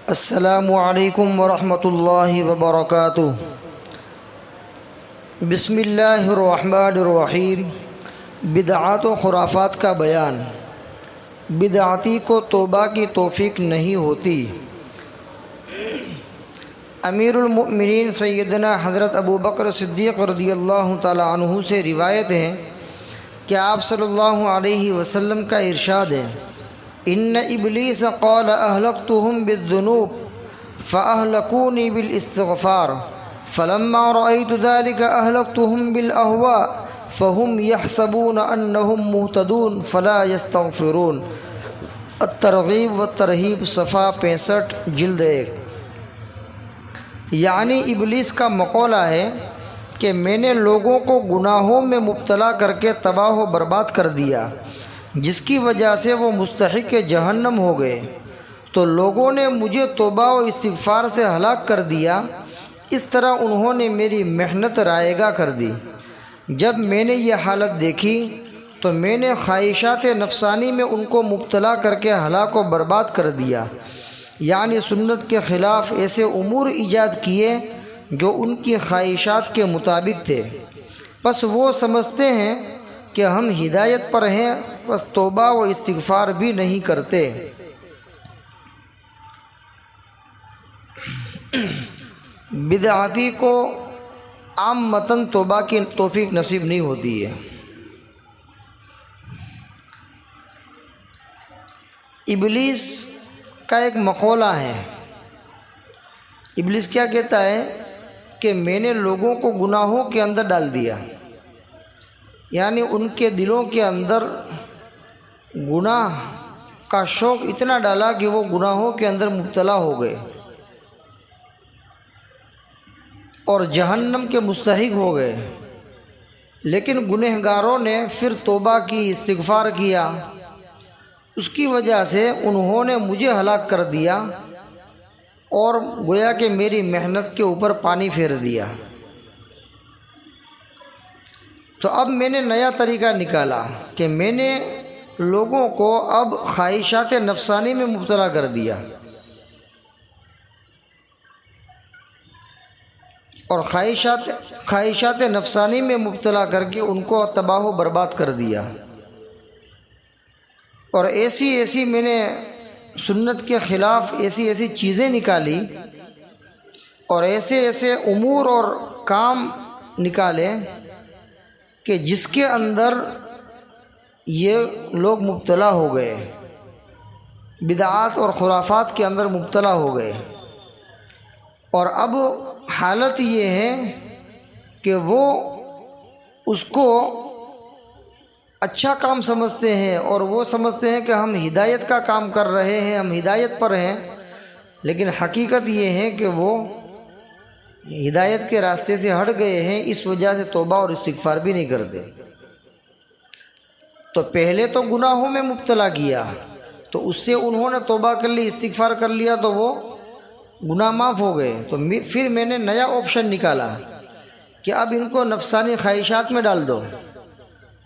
السلام علیکم ورحمۃ اللہ وبرکاتہ۔ بسم اللہ الرحمن الرحیم۔ بدعات و خرافات کا بیان۔ بدعاتی کو توبہ کی توفیق نہیں ہوتی۔ امیر المؤمنین سیدنا حضرت ابو بکر صدیق رضی اللہ تعالی عنہ سے روایت ہے کہ آپ صلی اللہ علیہ وسلم کا ارشاد ہے: ان ابلیس قال اہلکتہم بالذنوب فاہلکونی بالاستغفار فلما رأیت ذلك اہلکتہم بالاہواء فہم یحسبون انہم مہتدون فلا یستغفرون۔ الترغیب والترہیب صفحہ 65 جلد 1۔ یعنی ابلیس کا مقولہ ہے کہ میں نے لوگوں کو گناہوں میں مبتلا کر کے تباہ و برباد کر دیا، جس کی وجہ سے وہ مستحق جہنم ہو گئے، تو لوگوں نے مجھے توبہ و استغفار سے ہلاک کر دیا۔ اس طرح انہوں نے میری محنت رائے گاہ کر دی۔ جب میں نے یہ حالت دیکھی تو میں نے خواہشات نفسانی میں ان کو مبتلا کر کے ہلاک و برباد کر دیا، یعنی سنت کے خلاف ایسے امور ایجاد کیے جو ان کی خواہشات کے مطابق تھے۔ پس وہ سمجھتے ہیں کہ ہم ہدایت پر ہیں، بس توبہ و استغفار بھی نہیں کرتے۔ بدعاتی کو عامةً توبہ کی توفیق نصیب نہیں ہوتی ہے۔ ابلیس کا ایک مقولہ ہے۔ ابلیس کیا کہتا ہے کہ میں نے لوگوں کو گناہوں کے اندر ڈال دیا، یعنی ان کے دلوں کے اندر گناہ کا شوق اتنا ڈالا کہ وہ گناہوں کے اندر مبتلا ہو گئے اور جہنم کے مستحق ہو گئے۔ لیکن گنہگاروں نے پھر توبہ کی، استغفار کیا، اس کی وجہ سے انہوں نے مجھے ہلاک کر دیا اور گویا کہ میری محنت کے اوپر پانی پھیر دیا۔ تو اب میں نے نیا طریقہ نکالا کہ میں نے لوگوں کو اب خواہشات نفسانی میں مبتلا کر دیا اور خواہشات نفسانی میں مبتلا کر کے ان کو تباہ و برباد کر دیا، اور ایسی میں نے سنت کے خلاف ایسی چیزیں نکالی اور ایسے امور اور کام نکالے کہ جس کے اندر یہ لوگ مبتلا ہو گئے، بدعات اور خرافات کے اندر مبتلا ہو گئے۔ اور اب حالت یہ ہے کہ وہ اس کو اچھا کام سمجھتے ہیں اور وہ سمجھتے ہیں کہ ہم ہدایت کا کام کر رہے ہیں، ہم ہدایت پر ہیں، لیکن حقیقت یہ ہے کہ وہ ہدایت کے راستے سے ہٹ گئے ہیں، اس وجہ سے توبہ اور استغفار بھی نہیں کرتے۔ تو پہلے تو گناہوں میں مبتلا کیا تو اس سے انہوں نے توبہ کر لی، استغفار کر لیا تو وہ گناہ معاف ہو گئے۔ تو پھر میں نے نیا آپشن نکالا کہ اب ان کو نفسانی خواہشات میں ڈال دو،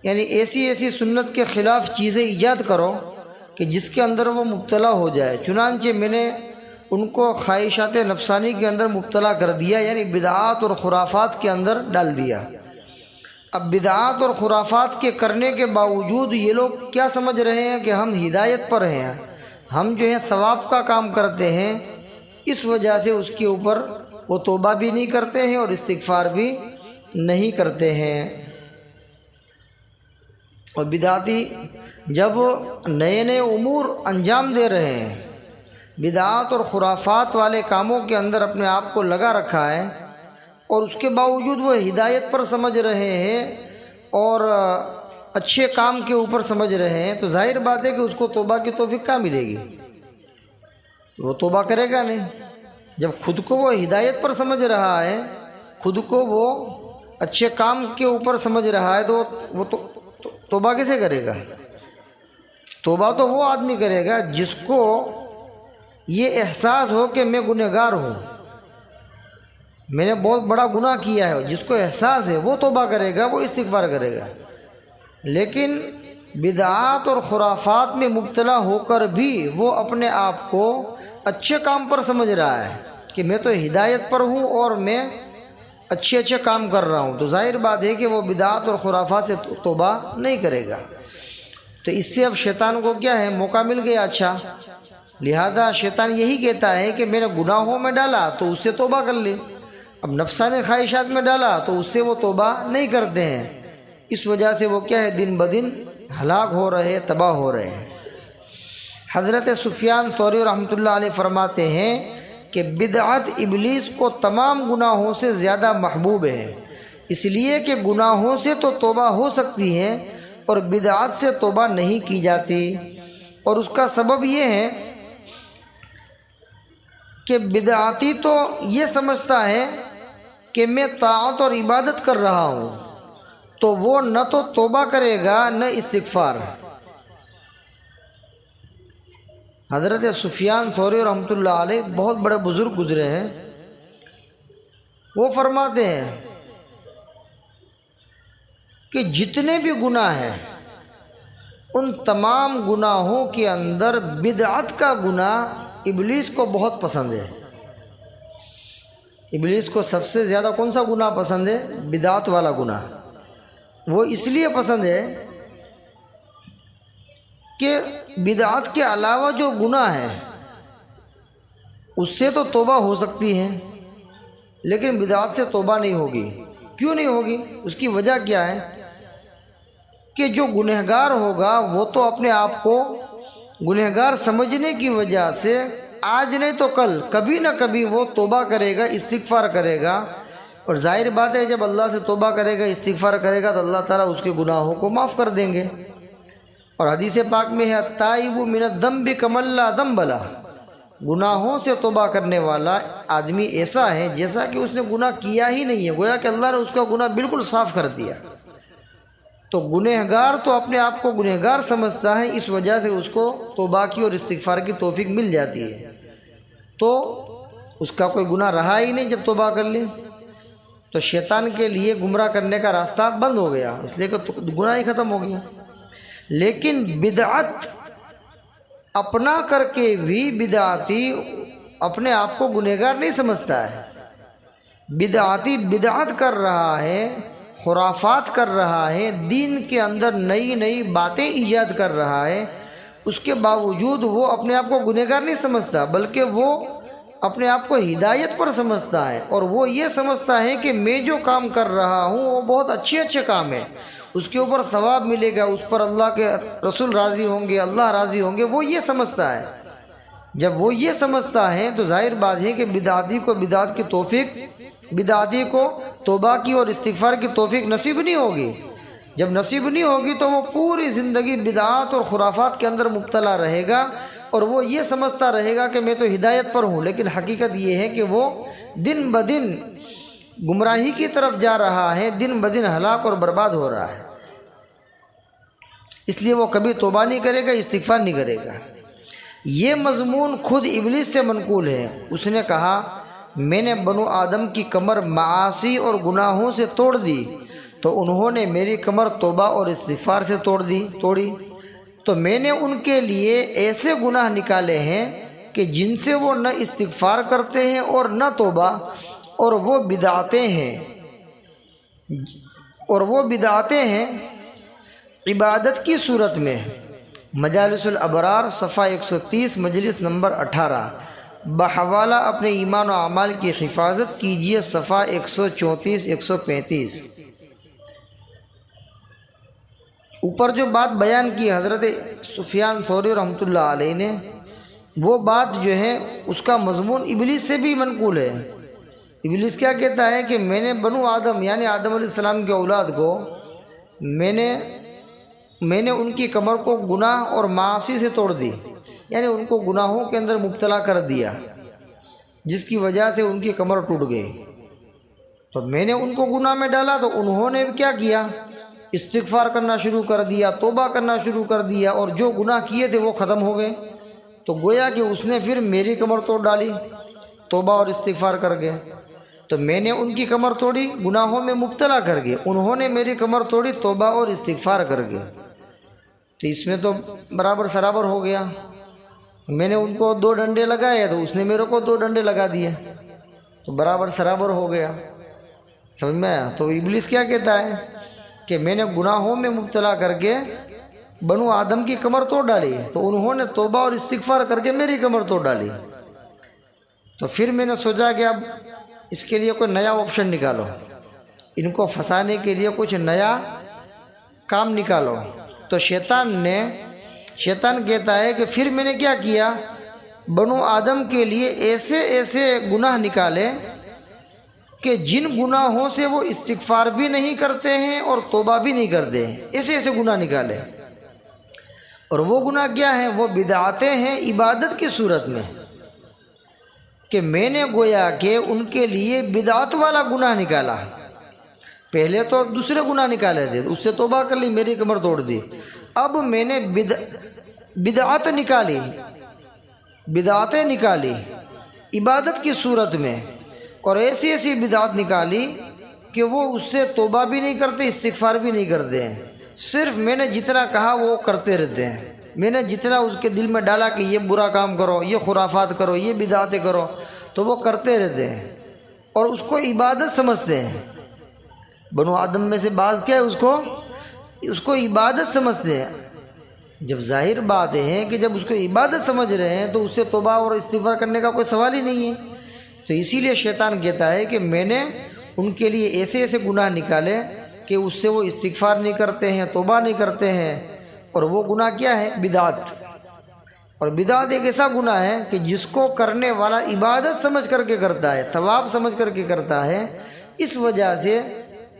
یعنی ایسی سنت کے خلاف چیزیں ایجاد کرو کہ جس کے اندر وہ مبتلا ہو جائے۔ چنانچہ میں نے ان کو خواہشات نفسانی کے اندر مبتلا کر دیا، یعنی بدعات اور خرافات کے اندر ڈال دیا۔ اب بدعات اور خرافات کے کرنے کے باوجود یہ لوگ کیا سمجھ رہے ہیں کہ ہم ہدایت پر ہیں، ہم جو ہے ثواب کا کام کرتے ہیں، اس وجہ سے اس کے اوپر وہ توبہ بھی نہیں کرتے ہیں اور استغفار بھی نہیں کرتے ہیں۔ اور بدعاتی جب نئے امور انجام دے رہے ہیں، بدعات اور خرافات والے کاموں کے اندر اپنے آپ کو لگا رکھا ہے، اور اس کے باوجود وہ ہدایت پر سمجھ رہے ہیں اور اچھے کام کے اوپر سمجھ رہے ہیں، تو ظاہر بات ہے کہ اس کو توبہ کی توفیق کہاں ملے گی؟ وہ توبہ کرے گا نہیں۔ جب خود کو وہ ہدایت پر سمجھ رہا ہے، خود کو وہ اچھے کام کے اوپر سمجھ رہا ہے، تو وہ توبہ کیسے کرے گا؟ توبہ تو وہ آدمی کرے گا جس کو یہ احساس ہو کہ میں گنہگار ہوں، میں نے بہت بڑا گناہ کیا ہے، جس کو احساس ہے وہ توبہ کرے گا، وہ استغفار کرے گا۔ لیکن بدعات اور خرافات میں مبتلا ہو کر بھی وہ اپنے آپ کو اچھے کام پر سمجھ رہا ہے کہ میں تو ہدایت پر ہوں اور میں اچھے کام کر رہا ہوں، تو ظاہر بات ہے کہ وہ بدعات اور خرافات سے توبہ نہیں کرے گا۔ تو اس سے اب شیطان کو کیا ہے، موقع مل گیا اچھا، لہذا شیطان یہی کہتا ہے کہ میں نے گناہوں میں ڈالا تو اس سے توبہ کر لی، اب نفسانی خواہشات میں ڈالا تو اس سے وہ توبہ نہیں کرتے ہیں، اس وجہ سے وہ کیا ہے، دن بدن ہلاک ہو رہے، تباہ ہو رہے ہیں۔ حضرت سفیان ثوری رحمۃ اللہ علیہ فرماتے ہیں کہ بدعت ابلیس کو تمام گناہوں سے زیادہ محبوب ہے، اس لیے کہ گناہوں سے تو توبہ ہو سکتی ہے اور بدعت سے توبہ نہیں کی جاتی، اور اس کا سبب یہ ہے کہ بدعتی تو یہ سمجھتا ہے کہ میں طاعت اور عبادت کر رہا ہوں، تو وہ نہ تو توبہ کرے گا نہ استغفار۔ حضرت سفیان ثوری رحمۃ اللہ علیہ بہت بڑے بزرگ گزرے ہیں، وہ فرماتے ہیں کہ جتنے بھی گناہ ہیں ان تمام گناہوں کے اندر بدعت کا گناہ ابلیس کو بہت پسند ہے۔ ابلیس کو سب سے زیادہ کون سا گناہ پسند ہے؟ بدعت والا گناہ۔ وہ اس لیے پسند ہے کہ بدعت کے علاوہ جو گناہ ہے اس سے تو توبہ ہو سکتی ہے، لیکن بدعت سے توبہ نہیں ہوگی۔ کیوں نہیں ہوگی؟ اس کی وجہ کیا ہے کہ جو گنہگار ہوگا وہ تو اپنے آپ کو گنہگار سمجھنے کی وجہ سے آج نہیں تو کل کبھی نہ کبھی وہ توبہ کرے گا، استغفار کرے گا، اور ظاہر بات ہے جب اللہ سے توبہ کرے گا، استغفار کرے گا تو اللہ تعالیٰ اس کے گناہوں کو معاف کر دیں گے۔ اور حدیث پاک میں ہے التائب من الذنب کمن لا ذنب لہ، گناہوں سے توبہ کرنے والا آدمی ایسا ہے جیسا کہ اس نے گناہ کیا ہی نہیں ہے، گویا کہ اللہ نے اس کا گناہ بالکل صاف کر دیا۔ تو گنہگار تو اپنے آپ کو گنہگار سمجھتا ہے، اس وجہ سے اس کو توبہ کی اور استغفار کی توفیق مل جاتی ہے، تو اس کا کوئی گناہ رہا ہی نہیں جب توبہ کر لی، تو شیطان کے لیے گمراہ کرنے کا راستہ بند ہو گیا، اس لیے کہ گناہ ہی ختم ہو گیا۔ لیکن بدعت اپنا کر کے بھی بدعتی اپنے آپ کو گنہگار نہیں سمجھتا ہے، بدعتی بدعت کر رہا ہے، خرافات کر رہا ہے، دین کے اندر نئی نئی باتیں ایجاد کر رہا ہے، اس کے باوجود وہ اپنے آپ کو گنہگار نہیں سمجھتا، بلکہ وہ اپنے آپ کو ہدایت پر سمجھتا ہے، اور وہ یہ سمجھتا ہے کہ میں جو کام کر رہا ہوں وہ بہت اچھے کام ہیں، اس کے اوپر ثواب ملے گا، اس پر اللہ کے رسول راضی ہوں گے، اللہ راضی ہوں گے، وہ یہ سمجھتا ہے۔ جب وہ یہ سمجھتا ہے تو ظاہر بات ہے کہ بدعتی کو بدعت کی توفیق، بدعتی کو توبہ کی اور استغفار کی توفیق نصیب نہیں ہوگی۔ جب نصیب نہیں ہوگی تو وہ پوری زندگی بدعات اور خرافات کے اندر مبتلا رہے گا، اور وہ یہ سمجھتا رہے گا کہ میں تو ہدایت پر ہوں، لیکن حقیقت یہ ہے کہ وہ دن بدن گمراہی کی طرف جا رہا ہے، دن بدن ہلاک اور برباد ہو رہا ہے، اس لیے وہ کبھی توبہ نہیں کرے گا، استغفار نہیں کرے گا۔ یہ مضمون خود ابلیس سے منقول ہے، اس نے کہا میں نے بنو آدم کی کمر معاصی اور گناہوں سے توڑ دی تو انہوں نے میری کمر توبہ اور استغفار سے توڑی، تو میں نے ان کے لیے ایسے گناہ نکالے ہیں کہ جن سے وہ نہ استغفار کرتے ہیں اور نہ توبہ، اور وہ بدعتیں ہیں عبادت کی صورت میں۔ مجالس الابرار صفحہ 130 مجلس نمبر 18، بحوالہ اپنے ایمان و اعمال کی حفاظت کیجیے صفحہ 134 135۔ اوپر جو بات بیان کی حضرت سفیان ثوری رحمۃ اللہ علیہ نے، وہ بات جو ہے اس کا مضمون ابلیس سے بھی منقول ہے۔ ابلیس کیا کہتا ہے کہ میں نے بنو آدم یعنی آدم علیہ السلام کے اولاد کو میں نے ان کی کمر کو گناہ اور معاصی سے توڑ دی، یعنی ان کو گناہوں کے اندر مبتلا کر دیا، جس کی وجہ سے ان کی کمر ٹوٹ گئی۔ تو میں نے ان کو گناہ میں ڈالا تو انہوں نے کیا کیا؟ استغفار کرنا شروع کر دیا، توبہ کرنا شروع کر دیا، اور جو گناہ کیے تھے وہ ختم ہو گئے۔ تو گویا کہ اس نے پھر میری کمر توڑ ڈالی توبہ اور استغفار کر کے۔ تو میں نے ان کی کمر توڑی گناہوں میں مبتلا کر کے، انہوں نے میری کمر توڑی توبہ اور استغفار کر کے۔ تو اس میں تو برابر سرابر ہو گیا. میں نے ان کو 2 ڈنڈے لگائے تو اس نے میرے کو 2 ڈنڈے لگا دیے، تو برابر سرابر ہو گیا. سمجھ میں آیا؟ تو ابلیس کیا کہتا ہے کہ میں نے گناہوں میں مبتلا کر کے بنو آدم کی کمر توڑ ڈالی، تو انہوں نے توبہ اور استغفار کر کے میری کمر توڑ ڈالی. تو پھر میں نے سوچا کہ اب اس کے لیے کوئی نیا آپشن نکالو، ان کو پھنسانے کے لیے کچھ نیا کام نکالو. تو شیطان کہتا ہے کہ پھر میں نے کیا کیا، بنو آدم کے لیے ایسے ایسے گناہ نکالے کہ جن گناہوں سے وہ استغفار بھی نہیں کرتے ہیں اور توبہ بھی نہیں کرتے ہیں، ایسے ایسے گناہ نکالے. اور وہ گناہ کیا ہیں؟ وہ بدعتیں ہیں عبادت کی صورت میں، کہ میں نے گویا کہ ان کے لیے بدعت والا گناہ نکالا. پہلے تو دوسرے گناہ نکالے تھے، اس سے توبہ کر لی، میری کمر توڑ دی. اب میں نے بدعت نکالی، بدعتیں نکالی عبادت کی صورت میں، اور ایسی ایسی بدعت نکالی کہ وہ اس سے توبہ بھی نہیں کرتے، استغفار بھی نہیں کرتے ہیں. صرف میں نے جتنا کہا وہ کرتے رہتے ہیں. میں نے جتنا اس کے دل میں ڈالا کہ یہ برا کام کرو، یہ خرافات کرو، یہ بدعتیں کرو، تو وہ کرتے رہتے ہیں اور اس کو عبادت سمجھتے ہیں. بنو آدم میں سے بعض کیا ہے، اس کو عبادت سمجھتے ہیں. جب ظاہر بات ہے کہ جب اس کو عبادت سمجھ رہے ہیں تو اس سے توبہ اور استغفار کرنے کا کوئی سوال ہی نہیں ہے. تو اسی لیے شیطان کہتا ہے کہ میں نے ان کے لیے ایسے ایسے گناہ نکالے کہ اس سے وہ استغفار نہیں کرتے ہیں، توبہ نہیں کرتے ہیں. اور وہ گناہ کیا ہے؟ بدعت. اور بدعت ایک ایسا گناہ ہے کہ جس کو کرنے والا عبادت سمجھ کر کے کرتا ہے، ثواب سمجھ کر کے کرتا ہے، اس وجہ سے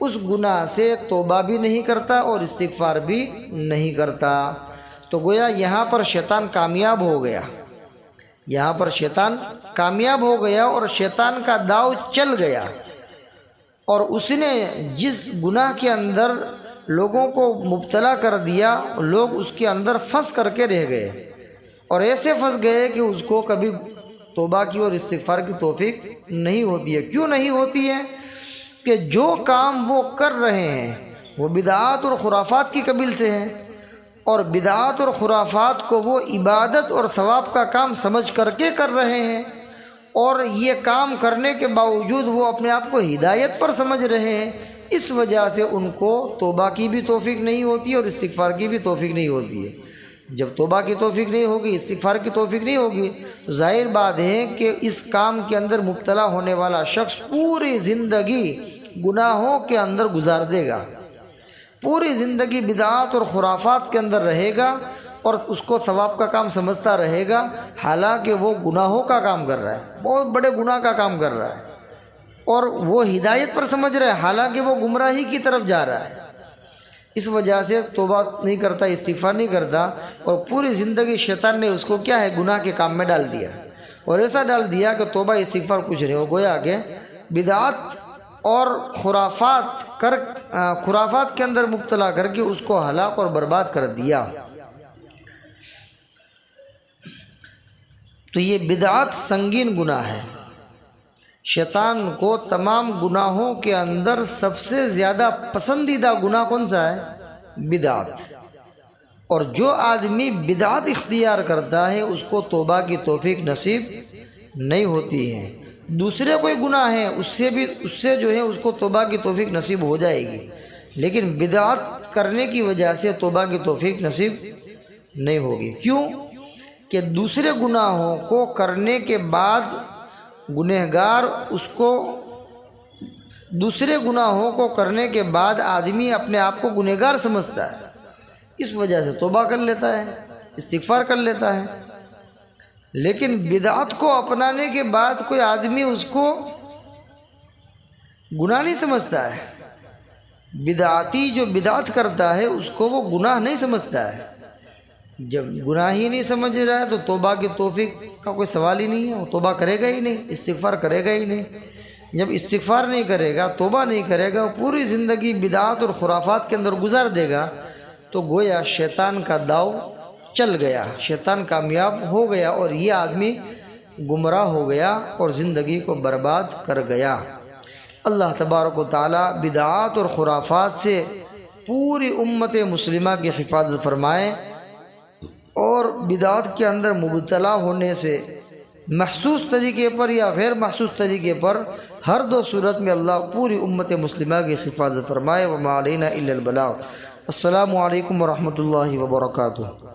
اس گناہ سے توبہ بھی نہیں کرتا اور استغفار بھی نہیں کرتا. تو گویا یہاں پر شیطان کامیاب ہو گیا، یہاں پر شیطان کامیاب ہو گیا اور شیطان کا داؤ چل گیا. اور اس نے جس گناہ کے اندر لوگوں کو مبتلا کر دیا، لوگ اس کے اندر پھنس کر کے رہ گئے، اور ایسے پھنس گئے کہ اس کو کبھی توبہ کی اور استغفار کی توفیق نہیں ہوتی ہے. کیوں نہیں ہوتی ہے؟ کہ جو کام وہ کر رہے ہیں وہ بدعات اور خرافات کی قبیل سے ہیں، اور بدعات اور خرافات کو وہ عبادت اور ثواب کا کام سمجھ کر کے کر رہے ہیں، اور یہ کام کرنے کے باوجود وہ اپنے آپ کو ہدایت پر سمجھ رہے ہیں. اس وجہ سے ان کو توبہ کی بھی توفیق نہیں ہوتی اور استغفار کی بھی توفیق نہیں ہوتی ہے. جب توبہ کی توفیق نہیں ہوگی، استغفار کی توفیق نہیں ہوگی، تو ظاہر بات ہے کہ اس کام کے اندر مبتلا ہونے والا شخص پوری زندگی گناہوں کے اندر گزار دے گا، پوری زندگی بدعات اور خرافات کے اندر رہے گا، اور اس کو ثواب کا کام سمجھتا رہے گا، حالانکہ وہ گناہوں کا کام کر رہا ہے، بہت بڑے گناہ کا کام کر رہا ہے، اور وہ ہدایت پر سمجھ رہا ہے، حالانکہ وہ گمراہی کی طرف جا رہا ہے. اس وجہ سے توبہ نہیں کرتا، استغفار نہیں کرتا، اور پوری زندگی شیطان نے اس کو کیا ہے؟ گناہ کے کام میں ڈال دیا، اور ایسا ڈال دیا کہ توبہ استغفار کچھ نہیں ہو. گویا کہ بدعات اور خرافات کے اندر مبتلا کر کے اس کو ہلاک اور برباد کر دیا. تو یہ بدعات سنگین گناہ ہے. شیطان کو تمام گناہوں کے اندر سب سے زیادہ پسندیدہ گناہ کون سا ہے؟ بدعت. اور جو آدمی بدعت اختیار کرتا ہے اس کو توبہ کی توفیق نصیب نہیں ہوتی ہے. دوسرے کوئی گناہ ہے اس سے جو ہے اس کو توبہ کی توفیق نصیب ہو جائے گی، لیکن بدعت کرنے کی وجہ سے توبہ کی توفیق نصیب نہیں ہوگی. کیوں؟ کہ دوسرے گناہوں کو کرنے کے بعد گنہگار دوسرے گناہوں کو کرنے کے بعد آدمی اپنے آپ کو گنہگار سمجھتا ہے، اس وجہ سے توبہ کر لیتا ہے، استغفار کر لیتا ہے. لیکن بدعت کو اپنانے کے بعد کوئی آدمی اس کو گناہ نہیں سمجھتا ہے. بدعتی جو بدعت کرتا ہے اس کو وہ گناہ نہیں سمجھتا ہے. جب گناہ ہی نہیں سمجھ رہا ہے تو توبہ کی توفیق کا کوئی سوال ہی نہیں ہے، وہ توبہ کرے گا ہی نہیں، استغفار کرے گا ہی نہیں. جب استغفار نہیں کرے گا، توبہ نہیں کرے گا، پوری زندگی بدعات اور خرافات کے اندر گزار دے گا، تو گویا شیطان کا داؤ چل گیا، شیطان کامیاب ہو گیا، اور یہ آدمی گمراہ ہو گیا اور زندگی کو برباد کر گیا. اللہ تبارک و تعالی بدعات اور خرافات سے پوری امت مسلمہ کی حفاظت فرمائے. اور بدعات کے اندر مبتلا ہونے سے محسوس طریقے پر یا غیر محسوس طریقے پر ہر دو صورت میں اللہ پوری امت مسلمہ کی حفاظت فرمائے۔ وما علینا الا البلاغ۔ السلام علیکم ورحمۃ اللہ وبرکاتہ۔